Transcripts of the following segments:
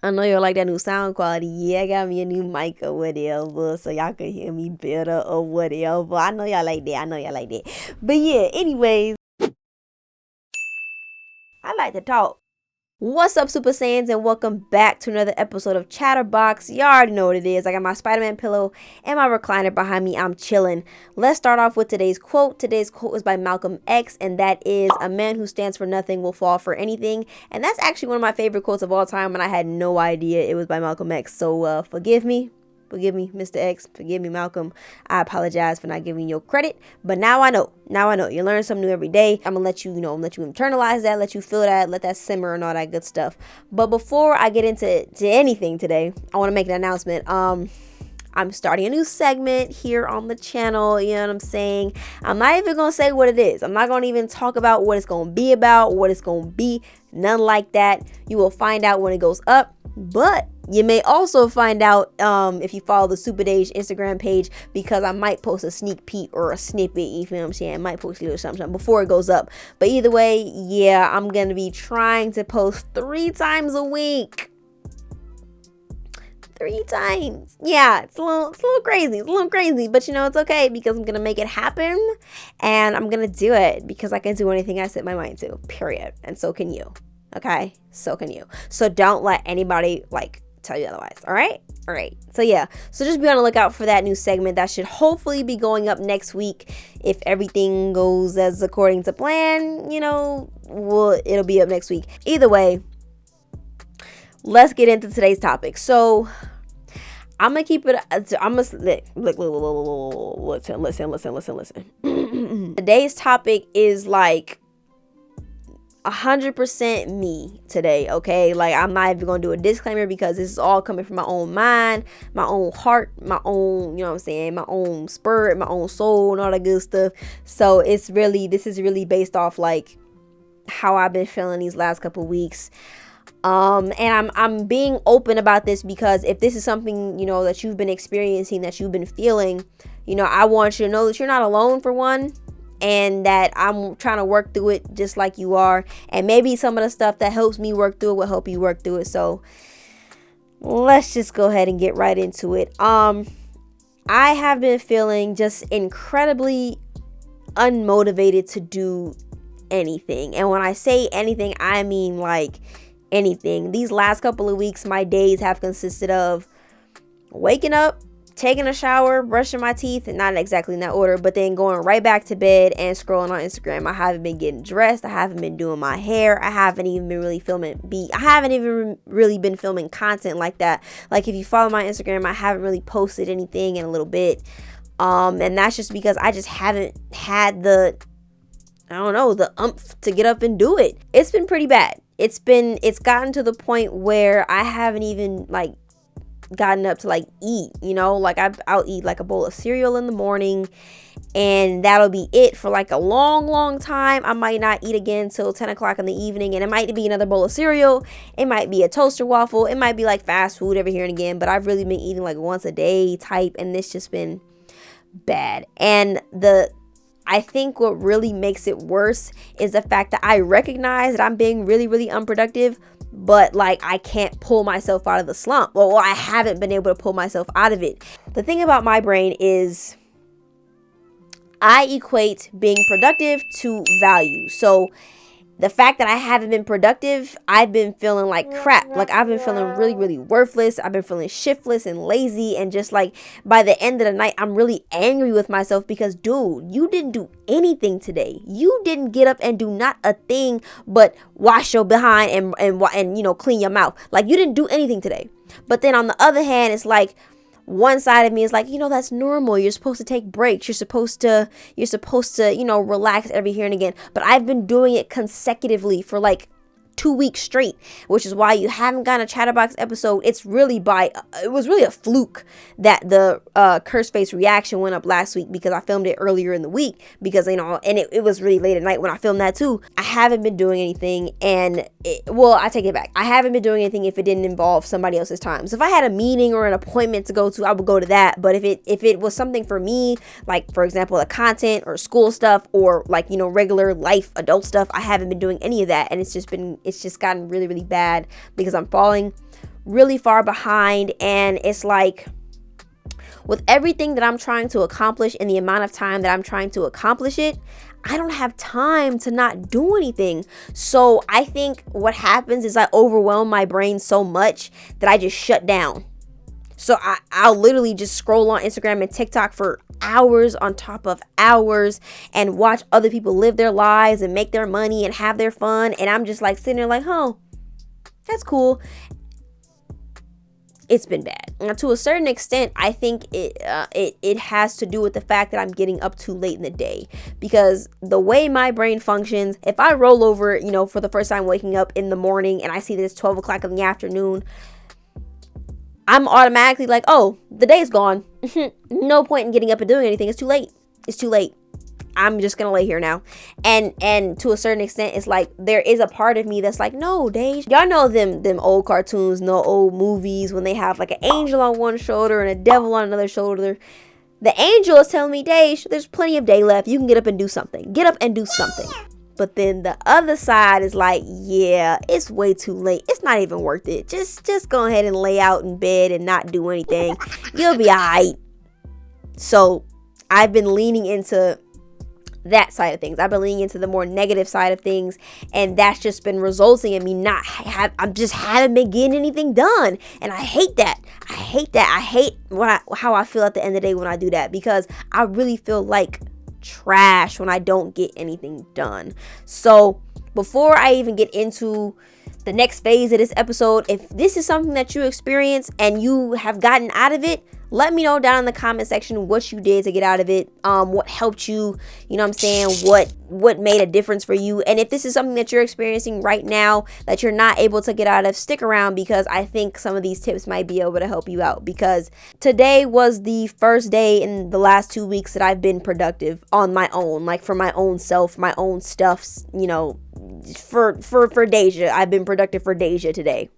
I know y'all like that new sound quality. Yeah, I got me a new mic or whatever, so y'all can hear me better or whatever. I know y'all like that. But yeah, anyways, I like to talk. What's up, Super Saiyans, and welcome back to another episode of Chatterbox. You already know what it is. I got my Spider-Man pillow and my recliner behind me. I'm chilling. Let's start off with today's quote. Today's quote is by Malcolm X, and that is, "A man who stands for nothing will fall for anything." And that's actually one of my favorite quotes of all time, and I had no idea it was by Malcolm X. So forgive me, Mr. X. Forgive me, Malcolm. I apologize for not giving you credit, but now I know. You learn something new every day. I'm gonna let you internalize that, let you feel that, let that simmer and all that good stuff. But before I get into anything today, I want to make an announcement. I'm starting a new segment here on the channel. You know what I'm saying? I'm not even gonna say what it is. I'm not gonna even talk about what it's gonna be about, what it's gonna be. None like that. You will find out when it goes up. But you may also find out if you follow the Super Daijah Instagram page, because I might post a sneak peek or a snippet, you feel what I'm saying? I might post a little something before it goes up. But either way, yeah, I'm going to be trying to post 3 times a week. 3 times. Yeah, it's a little crazy. It's a little crazy, but it's okay, because I'm going to make it happen, and I'm going to do it because I can do anything I set my mind to, period. And so can you. Okay, so can you. So don't let anybody tell you otherwise. All right. So yeah, so just be on the lookout for that new segment that should hopefully be going up next week. If everything goes as according to plan, it'll be up next week. Either way, let's get into today's topic. So I'm gonna keep it. Listen. Today's topic is 100% me today, okay? I'm not even gonna do a disclaimer, because this is all coming from my own mind, my own heart, my own, my own spirit, my own soul, and all that good stuff. So this is really based off how I've been feeling these last couple weeks. And I'm being open about this, because if this is something, that you've been experiencing, that you've been feeling, I want you to know that you're not alone, for one. And that I'm trying to work through it just like you are. And maybe some of the stuff that helps me work through it will help you work through it. So let's just go ahead and get right into it. I have been feeling just incredibly unmotivated to do anything. And when I say anything, I mean anything. These last couple of weeks, my days have consisted of waking up, taking a shower, brushing my teeth, and not exactly in that order, but then going right back to bed and scrolling on Instagram. I haven't been getting dressed. I haven't been doing my hair. I haven't even been really been filming content like that. If you follow my Instagram, I haven't really posted anything in a little bit. And that's just because I just haven't had the umph to get up and do it. It's been pretty bad. It's gotten to the point where I haven't even gotten up to eat, I'll eat a bowl of cereal in the morning, and that'll be it for a long time. I might not eat again till 10 o'clock in the evening, and it might be another bowl of cereal. It might be a toaster waffle. It might be fast food every here and again, but I've really been eating once a day type, and it's just been bad. And I think what really makes it worse is the fact that I recognize that I'm being really, really unproductive, but I can't pull myself out of the slump. Well, I haven't been able to pull myself out of it. The thing about my brain is I equate being productive to value. So the fact that I haven't been productive, I've been feeling like crap. I've been feeling really, really worthless. I've been feeling shiftless and lazy. And just by the end of the night, I'm really angry with myself, because, dude, you didn't do anything today. You didn't get up and do not a thing but wash your behind and clean your mouth. You didn't do anything today. But then on the other hand, it's one side of me is that's normal. You're supposed to take breaks. You're supposed to, relax every here and again. But I've been doing it consecutively for 2 weeks straight, which is why you haven't gotten a Chatterbox episode. It was really a fluke that the curse face reaction went up last week, because I filmed it earlier in the week, because and it was really late at night when I filmed that too. I haven't been doing anything, and I take it back. I haven't been doing anything if it didn't involve somebody else's time. So if I had a meeting or an appointment to go to, I would go to that. But if it was something for me, for example, the content or school stuff, or regular life adult stuff, I haven't been doing any of that. And it's just gotten really, really bad, because I'm falling really far behind. And it's like, with everything that I'm trying to accomplish in the amount of time that I'm trying to accomplish it, I don't have time to not do anything. So I think what happens is I overwhelm my brain so much that I just shut down. So I'll literally just scroll on Instagram and TikTok for hours on top of hours and watch other people live their lives and make their money and have their fun. And I'm just like sitting there like, oh, that's cool. It's been bad. Now, to a certain extent, I think it has to do with the fact that I'm getting up too late in the day, because the way my brain functions, if I roll over, for the first time waking up in the morning and I see that it's 12 o'clock in the afternoon, I'm automatically like, oh, the day's gone. No point in getting up and doing anything. It's too late. It's too late. I'm just gonna lay here now. And to a certain extent, it's like there is a part of me that's like, no, Dej. Y'all know them old cartoons, no old movies when they have like an angel on one shoulder and a devil on another shoulder. The angel is telling me, Dej, there's plenty of day left. You can get up and do something. Get up and do something. But then the other side is like, yeah, it's way too late. It's not even worth it. Just go ahead and lay out in bed and not do anything. You'll be all right. So I've been leaning into that side of things. I've been leaning into the more negative side of things, and that's just been resulting in me I just haven't been getting anything done, and I hate that. I hate how I feel at the end of the day when I do that, because I really feel like trash when I don't get anything done. So before I even get into the next phase of this episode, if this is something that you experience and you have gotten out of it, let me know down in the comment section what you did to get out of it, what helped you, what made a difference for you. And if this is something that you're experiencing right now that you're not able to get out of, stick around, because I think some of these tips might be able to help you out, because today was the first day in the last 2 weeks that I've been productive on my own, like for my own self, my own stuffs, for daijah. I've been productive for daijah today.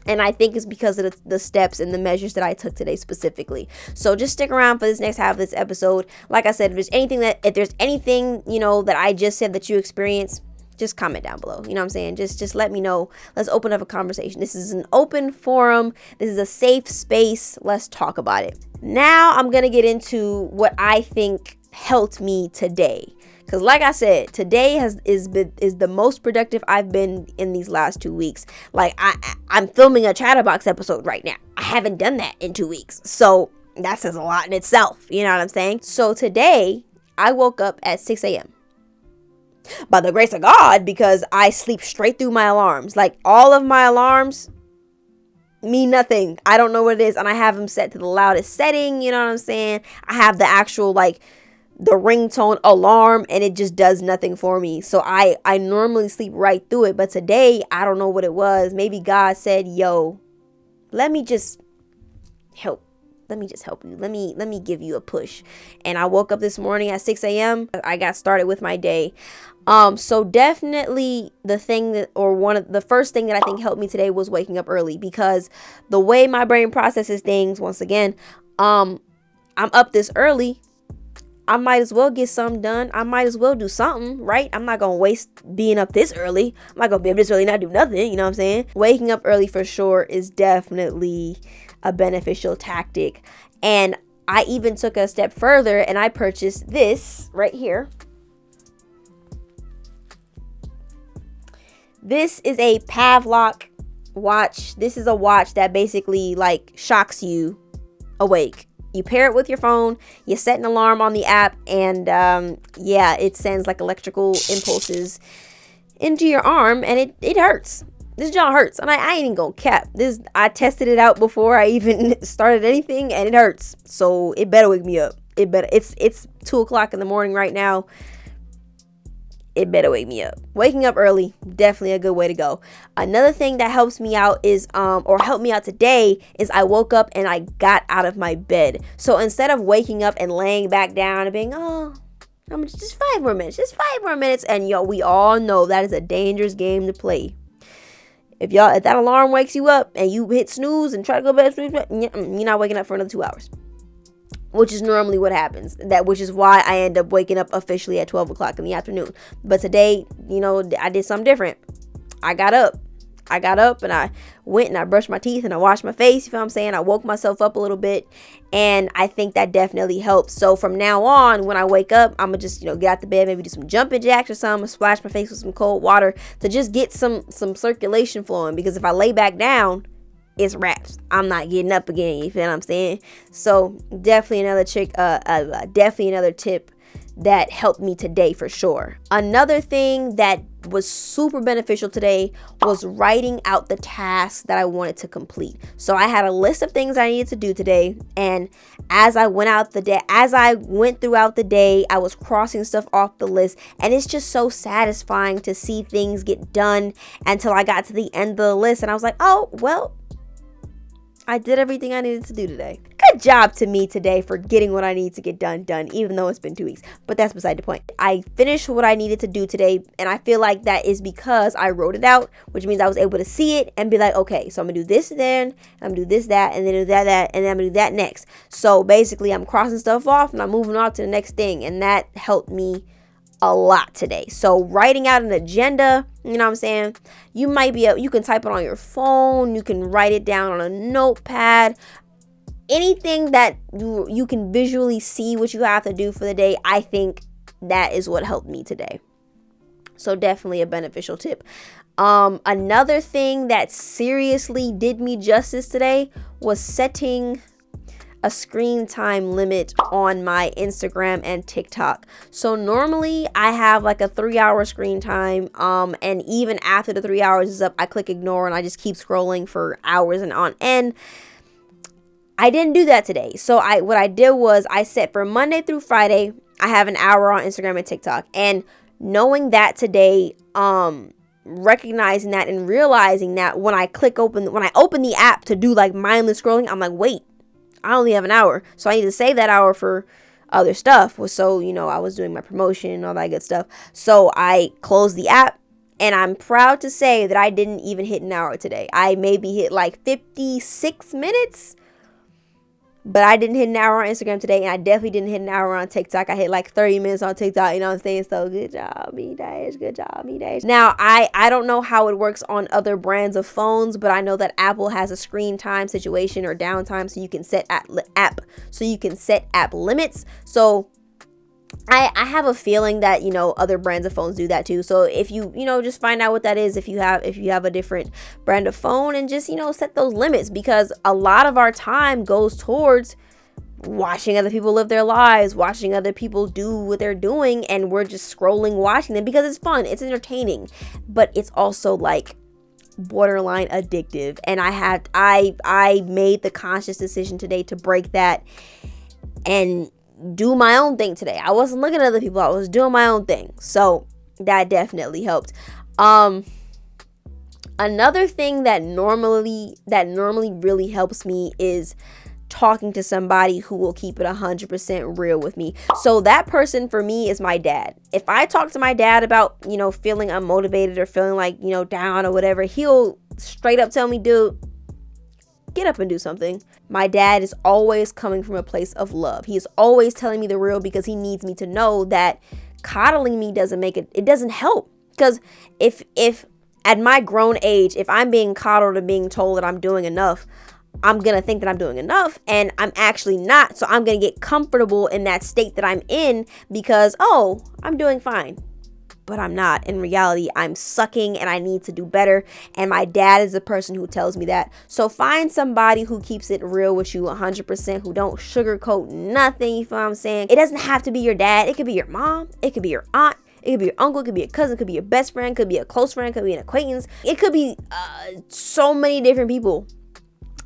And I think it's because of the steps and the measures that I took today specifically. So just stick around for this next half of this episode. Like I said, if there's anything that I just said that you experienced, just comment down below. You know what I'm saying? Just let me know. Let's open up a conversation. This is an open forum. This is a safe space. Let's talk about it. Now I'm going to get into what I think helped me today. Because like I said, today is the most productive I've been in these last 2 weeks. Like I'm filming a Chatterbox episode right now. I haven't done that in 2 weeks. So that says a lot in itself. You know what I'm saying? So today I woke up at 6 a.m. by the grace of God, because I sleep straight through my alarms. Like all of my alarms mean nothing. I don't know what it is. And I have them set to the loudest setting. You know what I'm saying? I have the actual the ringtone alarm, and it just does nothing for me. So I normally sleep right through it, but today I don't know what it was. Maybe God said, yo, let me just help you. Let me give you a push. And I woke up this morning at 6 a.m. I got started with my day. So definitely the first thing that I think helped me today was waking up early, because the way my brain processes things, once again, I'm up this early. I might as well get something done. I might as well do something, right? I'm not going to waste being up this early. I'm not going to be up this early and not do nothing. You know what I'm saying? Waking up early for sure is definitely a beneficial tactic. And I even took a step further and I purchased this right here. This is a Pavlok watch. This is a watch that basically shocks you awake. You pair it with your phone, you set an alarm on the app, and it sends electrical impulses into your arm, and it hurts. This jaw hurts, and I ain't even gonna cap. I tested it out before I even started anything, and it hurts. So it better wake me up. It's 2 o'clock in the morning right now. It better wake me up. Waking up early, definitely a good way to go. Another thing that helps me out is, or helped me out today, is I woke up and I got out of my bed. So instead of waking up and laying back down and being, I'm just 5 more minutes. And we all know that is a dangerous game to play. If that alarm wakes you up and you hit snooze and try to go to bed, you're not waking up for another 2 hours. Which is normally what happens. Which is why I end up waking up officially at 12 o'clock in the afternoon. But today, I did something different. I got up. I got up and I went and I brushed my teeth and I washed my face. You feel what I'm saying? I woke myself up a little bit, and I think that definitely helps. So from now on, when I wake up, I'm gonna just, get out the bed, maybe do some jumping jacks or something, splash my face with some cold water to just get some circulation flowing, because if I lay back down, it's wraps. I'm not getting up again. You feel what I'm saying? So definitely another definitely another tip that helped me today for sure. Another thing that was super beneficial today was writing out the tasks that I wanted to complete. So I had a list of things I needed to do today, and as I went throughout the day, I was crossing stuff off the list, and it's just so satisfying to see things get done until I got to the end of the list and I was like, oh, well, I did everything I needed to do today. Good job to me today for getting what I need to get done, even though it's been 2 weeks. But that's beside the point. I finished what I needed to do today, and I feel like that is because I wrote it out, which means I was able to see it and be like, okay, so I'm going to do this then, I'm going to do this, that, and then do that, and then I'm going to do that next. So basically, I'm crossing stuff off, and I'm moving on to the next thing, and that helped me a lot today. So writing out an agenda, you know what I'm saying? You can type it on your phone, you can write it down on a notepad, anything that you can visually see what you have to do for the day. I think that is what helped me today. So definitely a beneficial tip. Another thing that seriously did me justice today was setting a screen time limit on my Instagram and TikTok. So normally I have like a 3-hour screen time, and even after the 3 hours is up, I click ignore and I just keep scrolling for hours and on end. I didn't do that today. So what I did was I set for Monday through Friday, I have an hour on Instagram and TikTok. And knowing that today, recognizing that and realizing that when I open the app to do like mindless scrolling, I'm like, wait, I only have an hour. So I need to save that hour for other stuff. So, I was doing my promotion and all that good stuff. So I closed the app, and I'm proud to say that I didn't even hit an hour today. I maybe hit like 56 minutes. But I didn't hit an hour on Instagram today, and I definitely didn't hit an hour on TikTok. I hit like 30 minutes on TikTok, you know what I'm saying? So good job, me Dash. Good job, me Dash. Now, I don't know how it works on other brands of phones, but I know that Apple has a screen time situation or downtime, so you can set app limits. So I have a feeling that, other brands of phones do that too. So if you, just find out what that is, if you have a different brand of phone, and just, set those limits, because a lot of our time goes towards watching other people live their lives, watching other people do what they're doing, and we're just scrolling, watching them because it's fun, it's entertaining, but it's also like borderline addictive. And I made the conscious decision today to break that and do my own thing today. I wasn't looking at other people, I was doing my own thing. So that definitely helped. Another thing that normally really helps me is talking to somebody who will keep it 100% real with me. So that person for me is my dad. If I talk to my dad about, feeling unmotivated or feeling like, down or whatever, he'll straight up tell me, dude, get up and do something. My dad is always coming from a place of love. He is always telling me the real, because he needs me to know that coddling me it doesn't help. Because if at my grown age, if I'm being coddled and being told that I'm doing enough, I'm going to think that I'm doing enough, and I'm actually not. So I'm going to get comfortable in that state that I'm in because, oh, I'm doing fine. But I'm not. In reality, I'm sucking and I need to do better. And my dad is the person who tells me that. So find somebody who keeps it real with you 100%, who don't sugarcoat nothing. You feel what I'm saying? It doesn't have to be your dad. It could be your mom. It could be your aunt. It could be your uncle. It could be a cousin. It could be your best friend. It could be a close friend. It could be an acquaintance. It could be so many different people.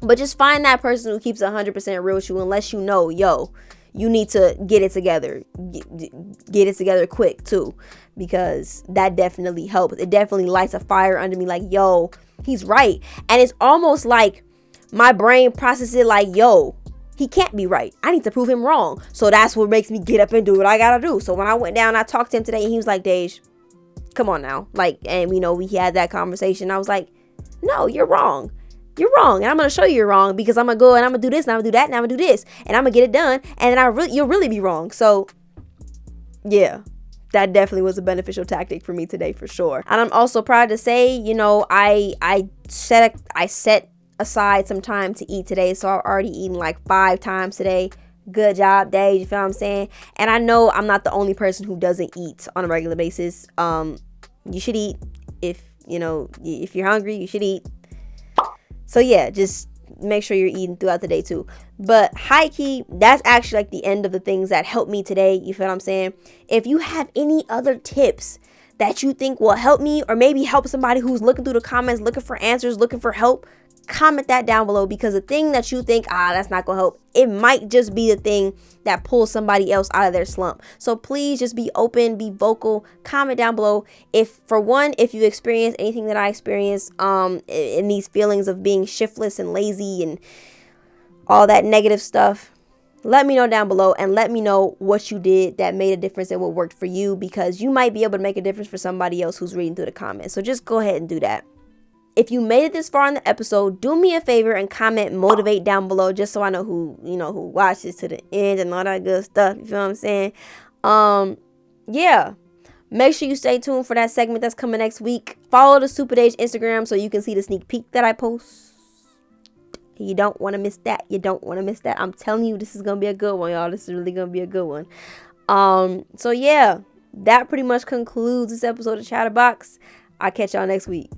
But just find that person who keeps 100% real with you, unless you know, you need to get it together. Get it together quick too, because that definitely helps. It definitely lights a fire under me, like, yo, he's right. And it's almost like my brain processes it like, yo, he can't be right. I need to prove him wrong. So that's what makes me get up and do what I gotta do. So when I went down, I talked to him today, and he was like, Dej, come on now. Like, and we had that conversation. I was like, no, you're wrong. You're wrong, and I'm gonna show you you're wrong, because I'm gonna go and I'm gonna do this and I'm gonna do that and I'm gonna do this and I'm gonna get it done, and then you'll really be wrong. So yeah, that definitely was a beneficial tactic for me today, for sure. And I'm also proud to say, you know, I set aside some time to eat today. So I've already eaten like 5 times today. Good job, Dave. You feel what I'm saying? And I know I'm not the only person who doesn't eat on a regular basis. You should eat. If you're hungry, you should eat. So yeah, just make sure you're eating throughout the day too. But high key, that's actually like the end of the things that helped me today. You feel what I'm saying? If you have any other tips that you think will help me, or maybe help somebody who's looking through the comments, looking for answers, looking for help, comment that down below, because the thing that you think, that's not gonna help, it might just be the thing that pulls somebody else out of their slump. So please just be open, be vocal, comment down below. If you experience anything that I experienced, in these feelings of being shiftless and lazy and all that negative stuff, let me know down below, and let me know what you did that made a difference and what worked for you, because you might be able to make a difference for somebody else who's reading through the comments. So just go ahead and do that. If you made it this far in the episode, do me a favor and comment motivate down below, just so I know who watches to the end and all that good stuff. You feel what I'm saying? Yeah. Make sure you stay tuned for that segment that's coming next week. Follow the Super Daij Instagram so you can see the sneak peek that I post. You don't want to miss that. You don't want to miss that. I'm telling you, this is going to be a good one, y'all. This is really going to be a good one. So yeah, that pretty much concludes this episode of Chatterbox. I'll catch y'all next week.